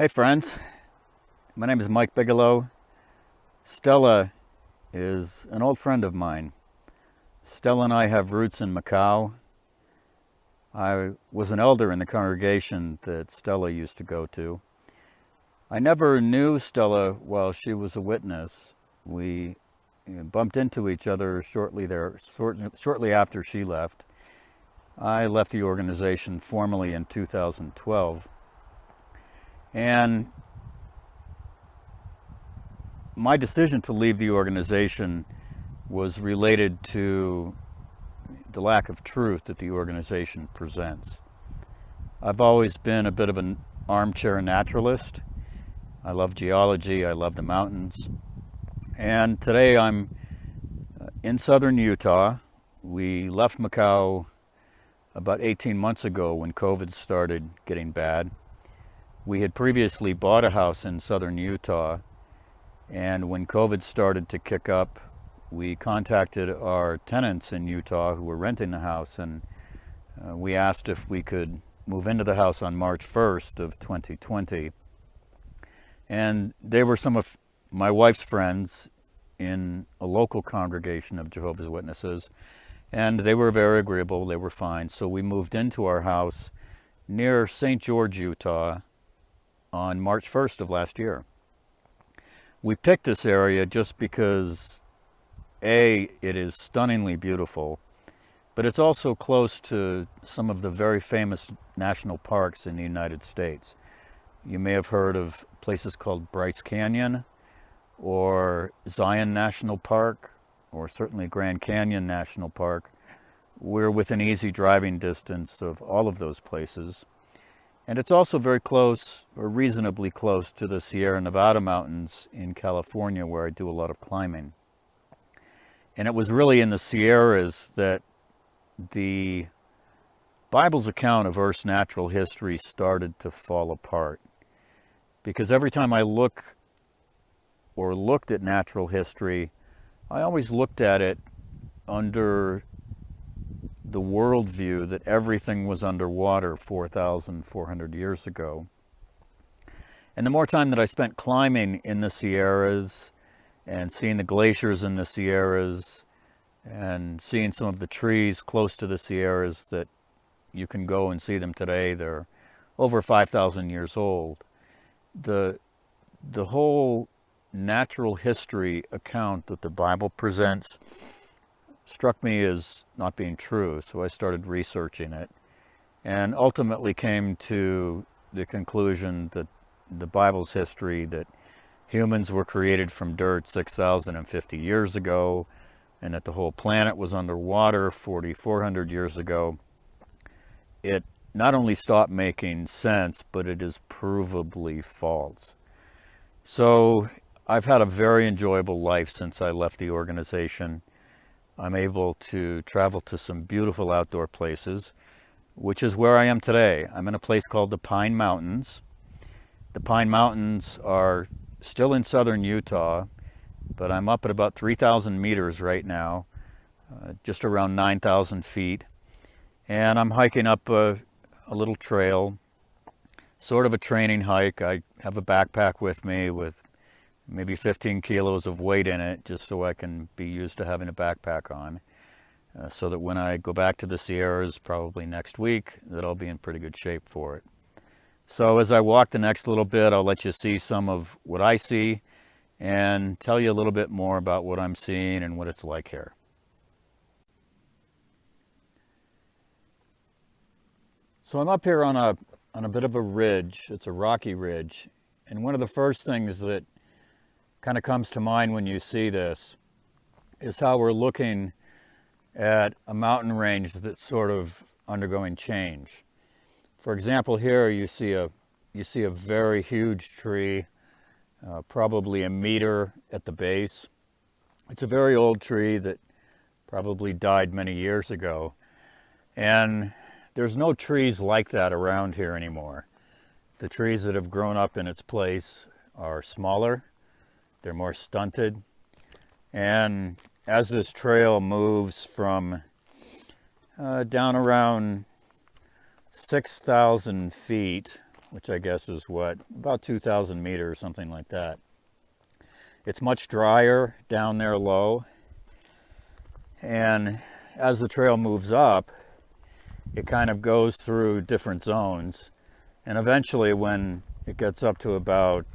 friends. My name is Mike Bigelow. Stella is an old friend of mine. Stella and I have roots in Macau. I was an elder in the congregation that Stella used to go to. I never knew Stella while she was a witness. We bumped into each other shortly after she left. I left the organization formally in 2012. And my decision to leave the organization was related to the lack of truth that the organization presents. I've always been a bit of an armchair naturalist. I love geology, I love the mountains. And today I'm in southern Utah. We left Macau about 18 months ago when COVID started getting bad. We had previously bought a house in southern Utah, and when COVID started to kick up, we contacted our tenants in Utah who were renting the house, and we asked if we could move into the house on March 1st of 2020. And they were some of my wife's friends in a local congregation of Jehovah's Witnesses, and they were very agreeable, they were fine. So we moved into our house near St. George, Utah, on March 1st of last year. We picked this area just because, A, it is stunningly beautiful, but it's also close to some of the very famous national parks in the United States. You may have heard of places called Bryce Canyon, or Zion National Park, or certainly Grand Canyon National Park. We're within easy driving distance of all of those places. And it's also very close, or reasonably close, to the Sierra Nevada mountains in California, where I do a lot of climbing. And it was really in the Sierras that the Bible's account of Earth's natural history started to fall apart. Because every time I looked at natural history, I always looked at it under the worldview that everything was underwater 4,400 years ago. And the more time that I spent climbing in the Sierras and seeing the glaciers in the Sierras and seeing some of the trees close to the Sierras that you can go and see them today, they're over 5,000 years old. The whole natural history account that the Bible presents struck me as not being true, so I started researching it and ultimately came to the conclusion that the Bible's history, that humans were created from dirt 6,050 years ago, and that the whole planet was underwater 4,400 years ago, it not only stopped making sense, but it is provably false. So I've had a very enjoyable life since I left the organization. I'm able to travel to some beautiful outdoor places, which is where I am today. I'm in a place called the Pine Mountains. The Pine Mountains are still in southern Utah, but I'm up at about 3,000 meters right now, just around 9,000 feet. And I'm hiking up a little trail, sort of a training hike. I have a backpack with me with maybe 15 kilos of weight in it, just so I can be used to having a backpack on, so that when I go back to the Sierras, probably next week, that I'll be in pretty good shape for it. So as I walk the next little bit, I'll let you see some of what I see and tell you a little bit more about what I'm seeing and what it's like here. So I'm up here on a bit of a ridge. It's a rocky ridge, and one of the first things that kind of comes to mind when you see this is how we're looking at a mountain range that's sort of undergoing change. For example, here you see a very huge tree, probably a meter at the base. It's a very old tree that probably died many years ago, and there's no trees like that around here anymore. The trees that have grown up in its place are smaller, they're more stunted, and as this trail moves from down around 6,000 feet which I guess is what, about 2,000 meters, something like that. It's much drier down there low, and as the trail moves up, it kind of goes through different zones, and eventually when it gets up to about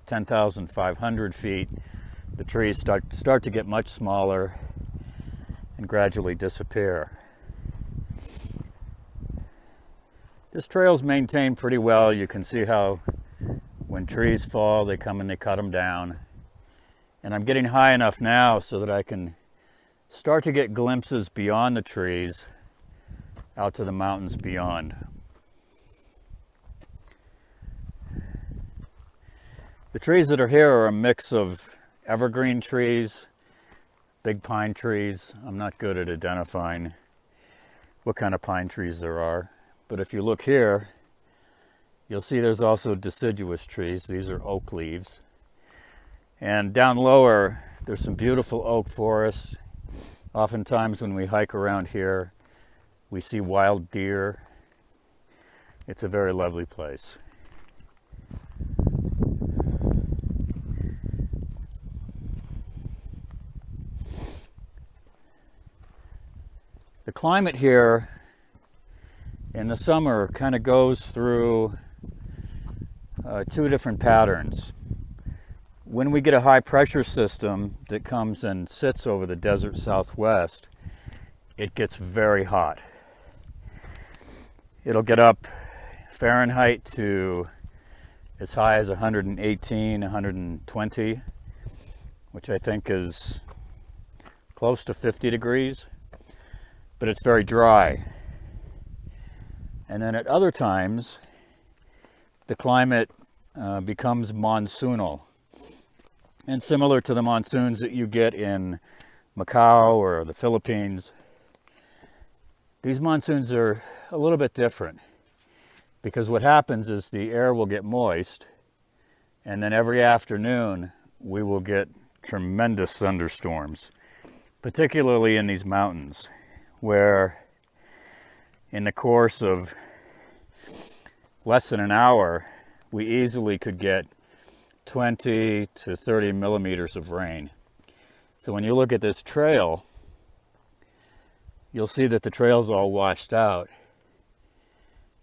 10,500 feet, the trees start to get much smaller and gradually disappear. This trail's maintained pretty well. You can see how when trees fall, they come and they cut them down. And I'm getting high enough now so that I can start to get glimpses beyond the trees out to the mountains beyond. The trees that are here are a mix of evergreen trees, big pine trees. I'm not good at identifying what kind of pine trees there are. But if you look here, you'll see there's also deciduous trees. These are oak leaves. And down lower, there's some beautiful oak forests. Oftentimes when we hike around here, we see wild deer. It's a very lovely place. The climate here in the summer kind of goes through two different patterns. When we get a high pressure system that comes and sits over the desert southwest, it gets very hot. It'll get up Fahrenheit to as high as 118, 120, which I think is close to 50 degrees, but it's very dry. And then at other times, the climate becomes monsoonal. And similar to the monsoons that you get in Macau or the Philippines, these monsoons are a little bit different, because what happens is the air will get moist, and then every afternoon we will get tremendous thunderstorms, particularly in these mountains, where in the course of less than an hour, we easily could get 20 to 30 millimeters of rain. So when you look at this trail, you'll see that the trail's all washed out.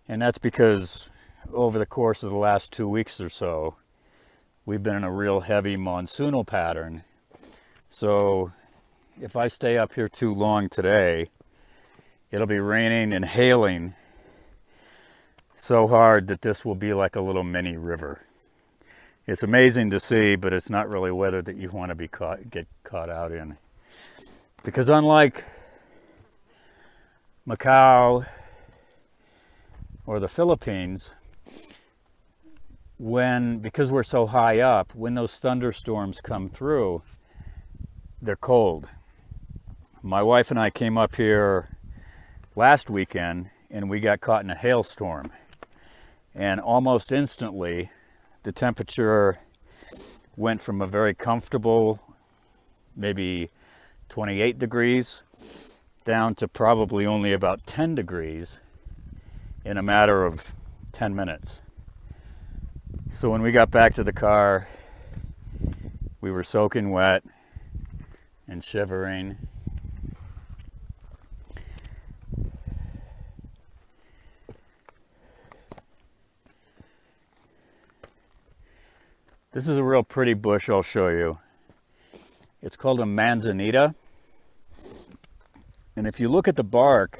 And that's because over the course of the last 2 weeks or so, we've been in a real heavy monsoonal pattern. So if I stay up here too long today, it'll be raining and hailing so hard that this will be like a little mini river. It's amazing to see, but it's not really weather that you want to get caught out in. Because unlike Macau or the Philippines, because we're so high up, when those thunderstorms come through, they're cold. My wife and I came up here last weekend and we got caught in a hailstorm, and almost instantly the temperature went from a very comfortable maybe 28 degrees down to probably only about 10 degrees in a matter of 10 minutes. So when we got back to the car, we were soaking wet and shivering. This is a real pretty bush I'll show you. It's called a Manzanita. And if you look at the bark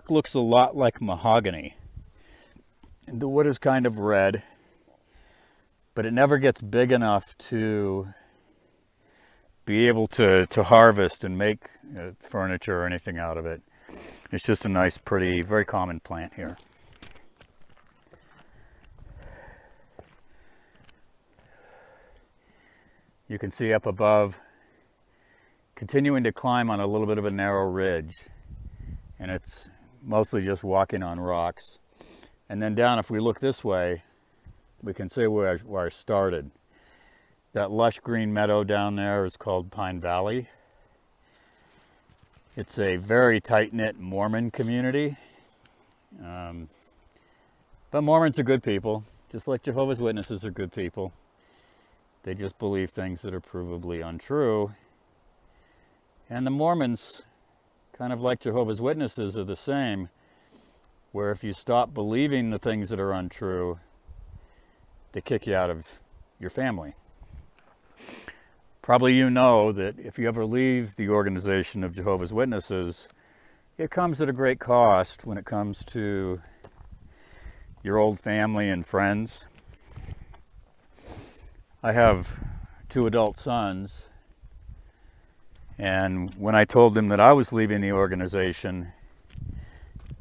looks a lot like mahogany. And the wood is kind of red, but it never gets big enough to be able to harvest and make furniture or anything out of it. It's just a nice, pretty, very common plant here. You can see up above, continuing to climb on a little bit of a narrow ridge, and it's mostly just walking on rocks. And then down, if we look this way, we can see where I started. That lush green meadow down there is called Pine Valley. It's a very tight-knit Mormon community. But Mormons are good people, just like Jehovah's Witnesses are good people. They just believe things that are provably untrue. And the Mormons, kind of like Jehovah's Witnesses, are the same, where if you stop believing the things that are untrue, they kick you out of your family. Probably you know that if you ever leave the organization of Jehovah's Witnesses, it comes at a great cost when it comes to your old family and friends. I have 2 adult sons, and when I told them that I was leaving the organization,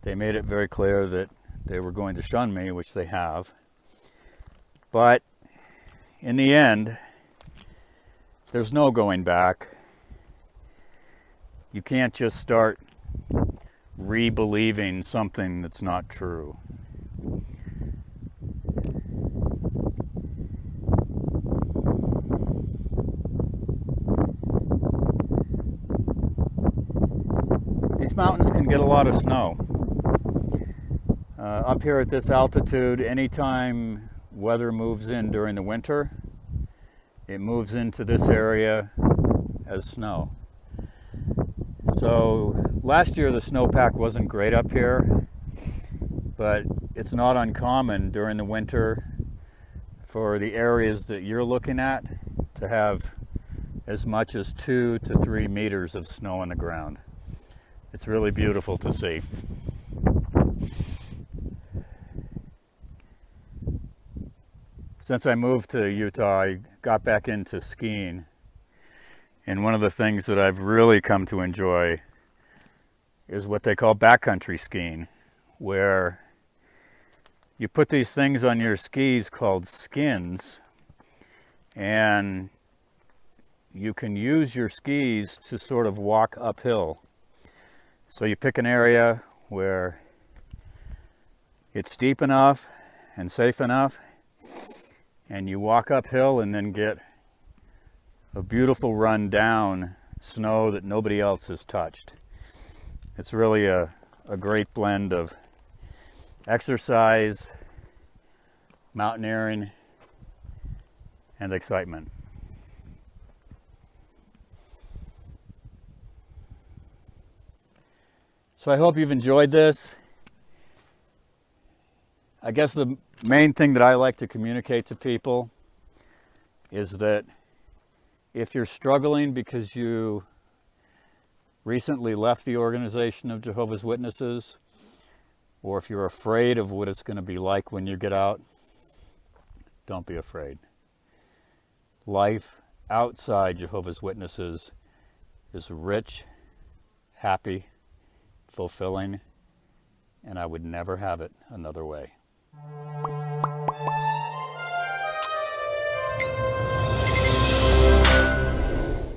they made it very clear that they were going to shun me, which they have. But in the end, there's no going back. You can't just start re-believing something that's not true. These mountains can get a lot of snow. Up here at this altitude, anytime weather moves in during the winter, it moves into this area as snow. So last year the snowpack wasn't great up here, but it's not uncommon during the winter for the areas that you're looking at to have as much as 2 to 3 meters of snow on the ground. It's really beautiful to see. Since I moved to Utah, I got back into skiing. And one of the things that I've really come to enjoy is what they call backcountry skiing, where you put these things on your skis called skins, and you can use your skis to sort of walk uphill. So you pick an area where it's steep enough and safe enough, and you walk uphill and then get a beautiful run down snow that nobody else has touched. It's really a great blend of exercise, mountaineering, and excitement. So I hope you've enjoyed this. I guess the main thing that I like to communicate to people is that if you're struggling because you recently left the organization of Jehovah's Witnesses, or if you're afraid of what it's going to be like when you get out, don't be afraid. Life outside Jehovah's Witnesses is rich, happy, fulfilling, and I would never have it another way.